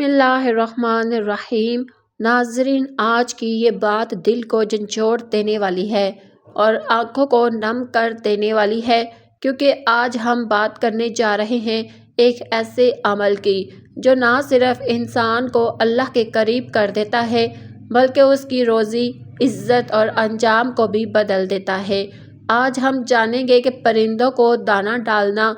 بسم اللہ الرحمن الرحیم۔ ناظرین، آج کی یہ بات دل کو جھنجھوڑ دینے والی ہے اور آنکھوں کو نم کر دینے والی ہے، کیونکہ آج ہم بات کرنے جا رہے ہیں ایک ایسے عمل کی جو نہ صرف انسان کو اللہ کے قریب کر دیتا ہے بلکہ اس کی روزی، عزت اور انجام کو بھی بدل دیتا ہے۔ آج ہم جانیں گے کہ پرندوں کو دانہ ڈالنا،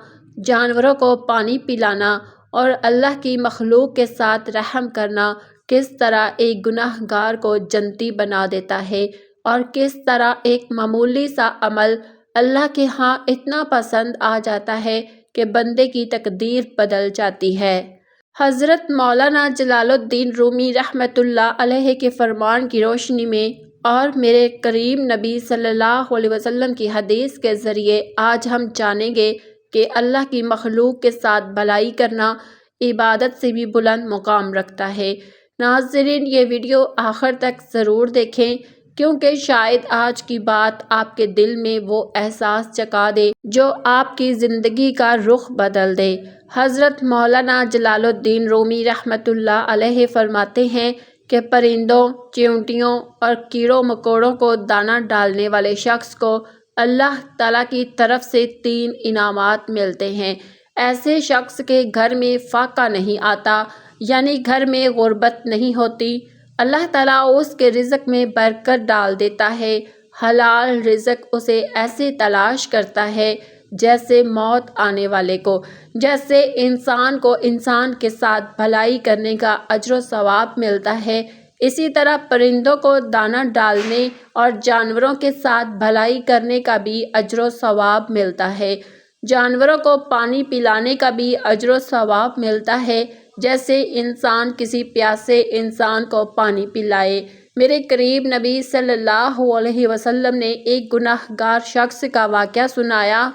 جانوروں کو پانی پلانا اور اللہ کی مخلوق کے ساتھ رحم کرنا کس طرح ایک گناہ گار کو جنتی بنا دیتا ہے، اور کس طرح ایک معمولی سا عمل اللہ کے ہاں اتنا پسند آ جاتا ہے کہ بندے کی تقدیر بدل جاتی ہے۔ حضرت مولانا جلال الدین رومی رحمۃ اللہ علیہ کے فرمان کی روشنی میں اور میرے کریم نبی صلی اللہ علیہ وسلم کی حدیث کے ذریعے آج ہم جانیں گے کہ اللہ کی مخلوق کے ساتھ بھلائی کرنا عبادت سے بھی بلند مقام رکھتا ہے۔ ناظرین، یہ ویڈیو آخر تک ضرور دیکھیں، کیونکہ شاید آج کی بات آپ کے دل میں وہ احساس جگا دے جو آپ کی زندگی کا رخ بدل دے۔ حضرت مولانا جلال الدین رومی رحمۃ اللہ علیہ فرماتے ہیں کہ پرندوں، چیونٹیوں اور کیڑوں مکوڑوں کو دانہ ڈالنے والے شخص کو اللہ تعالیٰ کی طرف سے 3 انعامات ملتے ہیں۔ ایسے شخص کے گھر میں فاقہ نہیں آتا، یعنی گھر میں غربت نہیں ہوتی۔ اللہ تعالیٰ اس کے رزق میں برکت ڈال دیتا ہے۔ حلال رزق اسے ایسے تلاش کرتا ہے جیسے موت آنے والے کو۔ جیسے انسان کو انسان کے ساتھ بھلائی کرنے کا اجر و ثواب ملتا ہے، اسی طرح پرندوں کو دانہ ڈالنے اور جانوروں کے ساتھ بھلائی کرنے کا بھی اجر و ثواب ملتا ہے۔ جانوروں کو پانی پلانے کا بھی اجر و ثواب ملتا ہے، جیسے انسان کسی پیاسے انسان کو پانی پلائے۔ میرے قریب نبی صلی اللہ علیہ وسلم نے ایک گناہ گار شخص کا واقعہ سنایا۔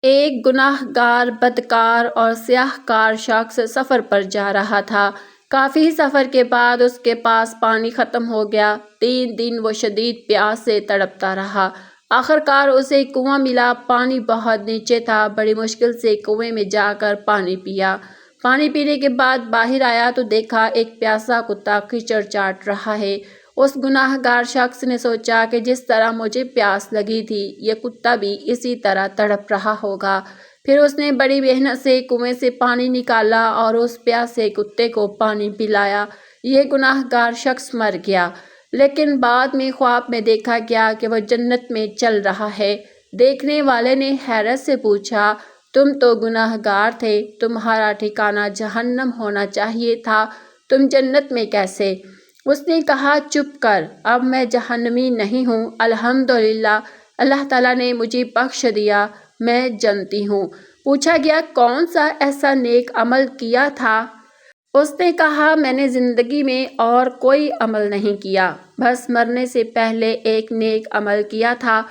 ایک گناہ گار، بدکار اور سیاہ کار شخص سفر پر جا رہا تھا۔ کافی سفر کے بعد اس کے پاس پانی ختم ہو گیا۔ 3 دن وہ شدید پیاس سے تڑپتا رہا۔ آخرکار اسے کنواں ملا۔ پانی بہت نیچے تھا۔ بڑی مشکل سے کنویں میں جا کر پانی پیا۔ پانی پینے کے بعد باہر آیا تو دیکھا ایک پیاسا کتا کیچڑ چاٹ رہا ہے۔ اس گناہ گار شخص نے سوچا کہ جس طرح مجھے پیاس لگی تھی، یہ کتا بھی اسی طرح تڑپ رہا ہوگا۔ پھر اس نے بڑی محنت سے کنویں سے پانی نکالا اور اس پیاسے کتے کو پانی پلایا۔ یہ گناہ گار شخص مر گیا، لیکن بعد میں خواب میں دیکھا گیا کہ وہ جنت میں چل رہا ہے۔ دیکھنے والے نے حیرت سے پوچھا، تم تو گناہ گار تھے، تمہارا ٹھکانہ جہنم ہونا چاہیے تھا، تم جنت میں کیسے؟ اس نے کہا، چپ کر، اب میں جہنمی نہیں ہوں، الحمدللہ، اللہ تعالیٰ نے مجھے بخش دیا، میں جنتی ہوں۔ پوچھا گیا، کون سا ایسا نیک عمل کیا تھا؟ اس نے کہا، میں نے زندگی میں اور کوئی عمل نہیں کیا، بس مرنے سے پہلے ایک نیک عمل کیا تھا۔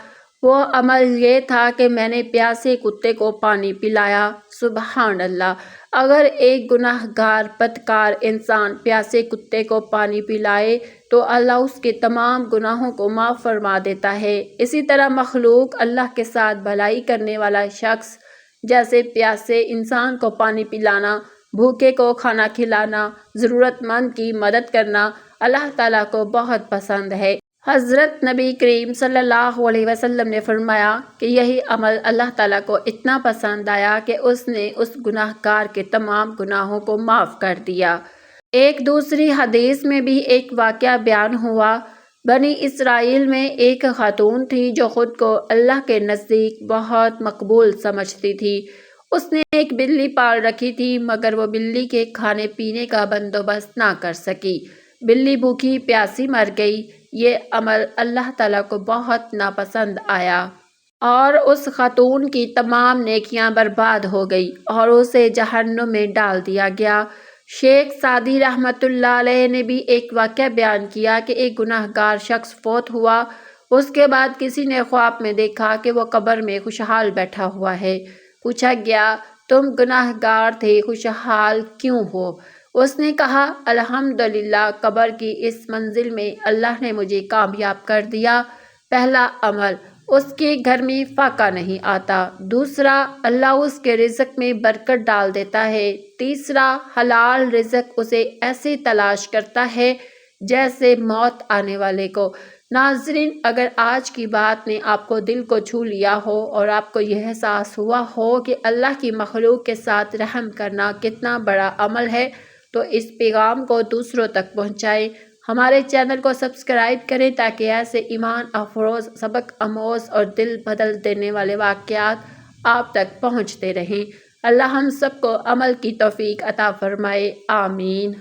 وہ عمل یہ تھا کہ میں نے پیاسے کتے کو پانی پلایا۔ سبحان اللہ! اگر ایک گناہ گار، بدکار انسان پیاسے کتے کو پانی پلائے تو اللہ اس کے تمام گناہوں کو معاف فرما دیتا ہے۔ اسی طرح مخلوق اللہ کے ساتھ بھلائی کرنے والا شخص، جیسے پیاسے انسان کو پانی پلانا، بھوکے کو کھانا کھلانا، ضرورت مند کی مدد کرنا، اللہ تعالیٰ کو بہت پسند ہے۔ حضرت نبی کریم صلی اللہ علیہ وسلم نے فرمایا کہ یہی عمل اللہ تعالیٰ کو اتنا پسند آیا کہ اس نے اس گناہ گار کے تمام گناہوں کو معاف کر دیا۔ ایک دوسری حدیث میں بھی ایک واقعہ بیان ہوا۔ بنی اسرائیل میں ایک خاتون تھی جو خود کو اللہ کے نزدیک بہت مقبول سمجھتی تھی۔ اس نے ایک بلی پال رکھی تھی، مگر وہ بلی کے کھانے پینے کا بندوبست نہ کر سکی۔ بلی بھوکی پیاسی مر گئی۔ یہ عمل اللہ تعالیٰ کو بہت ناپسند آیا اور اس خاتون کی تمام نیکیاں برباد ہو گئی اور اسے جہنم میں ڈال دیا گیا۔ شیخ سعدی رحمۃ اللہ علیہ نے بھی ایک واقعہ بیان کیا کہ ایک گناہ گار شخص فوت ہوا۔ اس کے بعد کسی نے خواب میں دیکھا کہ وہ قبر میں خوشحال بیٹھا ہوا ہے۔ پوچھا گیا، تم گناہ گار تھے، خوشحال کیوں ہو؟ اس نے کہا، الحمدللہ، قبر کی اس منزل میں اللہ نے مجھے کامیاب کر دیا۔ پہلا عمل، اس کے گھر میں فاقہ نہیں آتا۔ دوسرا، اللہ اس کے رزق میں برکت ڈال دیتا ہے۔ تیسرا، حلال رزق اسے ایسے تلاش کرتا ہے جیسے موت آنے والے کو۔ ناظرین، اگر آج کی بات نے آپ کو دل کو چھو لیا ہو اور آپ کو یہ احساس ہوا ہو کہ اللہ کی مخلوق کے ساتھ رحم کرنا کتنا بڑا عمل ہے، تو اس پیغام کو دوسروں تک پہنچائیں۔ ہمارے چینل کو سبسکرائب کریں تاکہ ایسے ایمان افروز، سبق آموز اور دل بدل دینے والے واقعات آپ تک پہنچتے رہیں۔ اللہ ہم سب کو عمل کی توفیق عطا فرمائے، آمین۔